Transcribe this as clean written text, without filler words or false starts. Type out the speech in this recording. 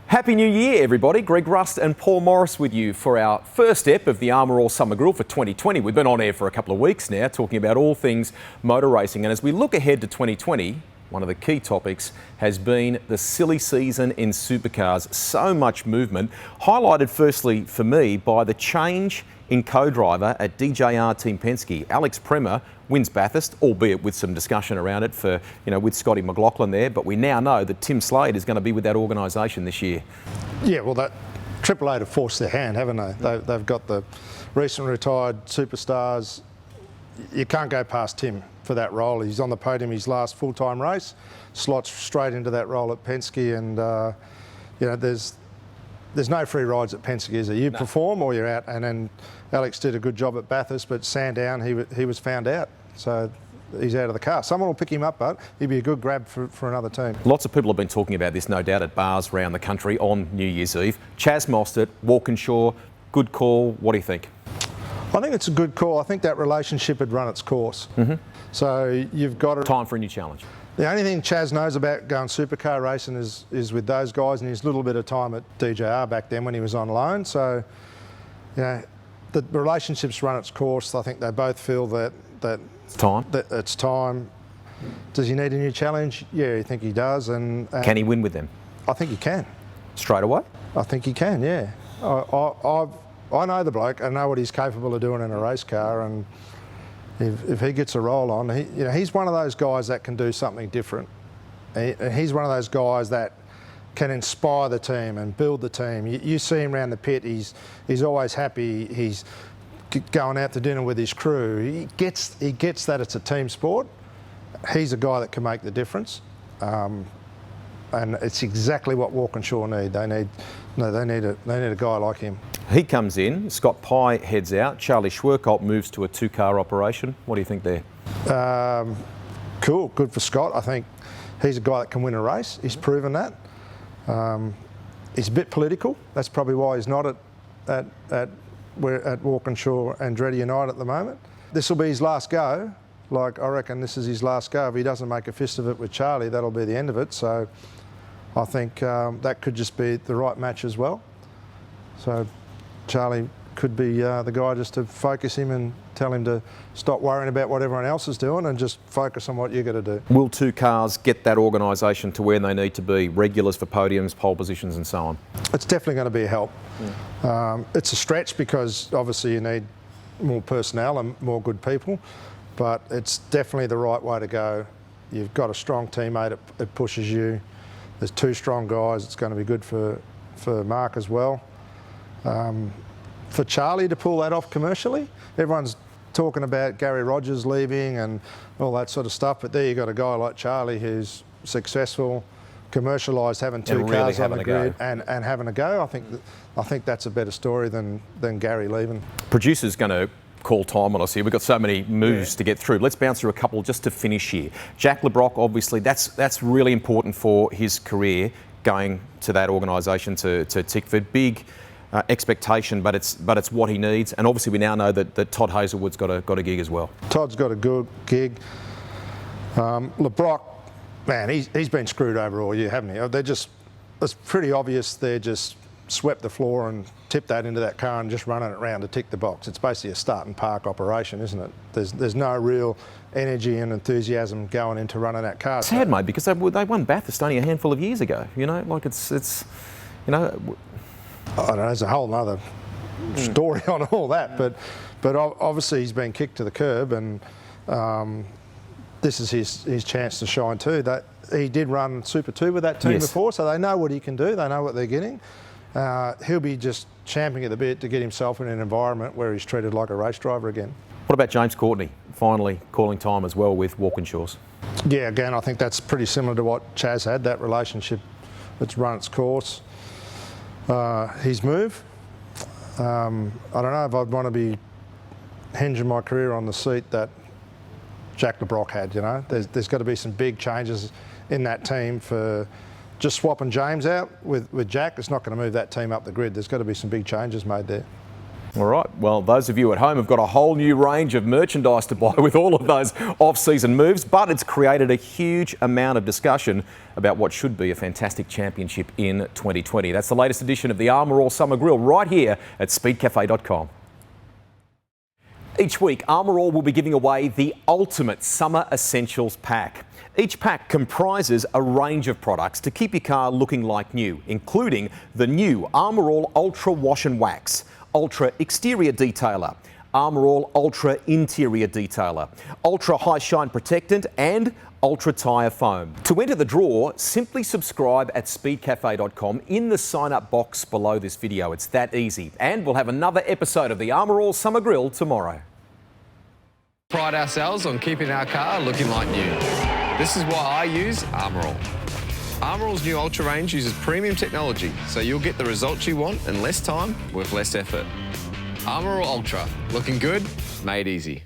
Happy New Year, everybody. Greg Rust and Paul Morris with you for our first step of the Armour All Summer Grill for 2020. We've been on air for a couple of weeks now, talking about all things motor racing. And as we look ahead to 2020, one of the key topics has been the silly season in supercars. So much movement, highlighted firstly for me by the change in co-driver at DJR Team Penske. Alex Premer wins Bathurst, albeit with some discussion around it for, with Scotty McLaughlin there. But we now know that Tim Slade is going to be with that organisation this year. Yeah, well, that Triple Eight have forced their hand, haven't they? They've got the recently retired superstars. You can't go past Tim for that role. He's on the podium his last full-time race, slots straight into that role at Penske, and there's no free rides at Penske, is there? You perform or you're out. And then Alex did a good job at Bathurst, but Sandown, he was found out. So he's out of the car. Someone will pick him up, but he'd be a good grab for another team. Lots of people have been talking about this, no doubt, at bars around the country on New Year's Eve. Chaz Mostert, Walkinshaw, good call. What do you think? I think it's a good call. I think that relationship had run its course. So you've got time for a new challenge. The only thing Chaz knows about going supercar racing is with those guys, and his little bit of time at DJR back then when he was on loan. So, the relationship's run its course. I think they both feel that it's time. Does he need a new challenge? Yeah, I think he does. And can he win with them? I think he can. Straight away? I think he can. Yeah. I know the bloke. I know what he's capable of doing in a race car, and if he gets a roll on, he's one of those guys that can do something different. He's one of those guys that can inspire the team and build the team. You see him around the pit, he's always happy, he's going out to dinner with his crew. He gets that it's a team sport. He's a guy that can make the difference. And it's exactly what Walkinshaw need. They need a guy like him. He comes in, Scott Pye heads out, Charley Schwerkolt moves to a two-car operation. What do you think there? Cool, good for Scott. I think he's a guy that can win a race. He's proven that. He's a bit political. That's probably why he's not at Walkinshaw and Andretti United at the moment. This will be his last go. I reckon this is his last go. If he doesn't make a fist of it with Charley, that'll be the end of it. So I think that could just be the right match as well. So Charley could be the guy just to focus him and tell him to stop worrying about what everyone else is doing and just focus on what you've got to do. Will two cars get that organisation to where they need to be, regulars for podiums, pole positions and so on? It's definitely going to be a help. It's a stretch because obviously you need more personnel and more good people, but it's definitely the right way to go. You've got a strong teammate, it pushes you. There's two strong guys, it's going to be good for Mark as well. For Charley to pull that off commercially, everyone's talking about Gary Rogers leaving and all that sort of stuff, but there you got a guy like Charley who's successful, commercialised, having two cars on the grid and having a go. I think that's a better story than Gary leaving. Producer's going to call time on us here. We've got so many moves to get through. Let's bounce through a couple just to finish here. Jack Le Brocq, obviously, that's really important for his career, going to that organisation to Tickford. Big expectation, but it's what he needs. And obviously we now know that Todd Hazelwood's got a gig as well. Todd's got a good gig. Le Brocq, man, he's been screwed over all year, haven't he? It's pretty obvious they're just swept the floor and tipped that into that car and just running it around to tick the box. It's basically a start and park operation, isn't it? There's no real energy and enthusiasm going into running that car. It's sad, mate, because they won Bathurst only a handful of years ago. It's I don't know, there's a whole other story on all that, but obviously he's been kicked to the curb, and this is his chance to shine too. That he did run Super 2 with that team before, so they know what he can do, they know what they're getting. He'll be just champing at the bit to get himself in an environment where he's treated like a race driver again. What about James Courtney finally calling time as well with Walkinshaws? Yeah, again, I think that's pretty similar to what Chaz had, that relationship that's run its course. His move, I don't know if I'd want to be hinging my career on the seat that Jack Le Brocq had, There's got to be some big changes in that team. For just swapping James out with Jack, it's not going to move that team up the grid. There's got to be some big changes made there. All right, well, those of you at home have got a whole new range of merchandise to buy with all of those off-season moves, but it's created a huge amount of discussion about what should be a fantastic championship in 2020. That's the latest edition of the Armour All Summer Grill right here at speedcafe.com. Each week, Armour All will be giving away the ultimate summer essentials pack. Each pack comprises a range of products to keep your car looking like new, including the new Armour All Ultra Wash and Wax, Ultra Exterior Detailer, Armour All Ultra Interior Detailer, Ultra High Shine Protectant and Ultra Tyre Foam. To enter the draw, simply subscribe at speedcafe.com in the sign-up box below this video. It's that easy. And we'll have another episode of the Armour All Summer Grill tomorrow. Pride ourselves on keeping our car looking like new. This is why I use Armour All. Armour All's new Ultra range uses premium technology, so you'll get the results you want in less time with less effort. Armour All Ultra, looking good, made easy.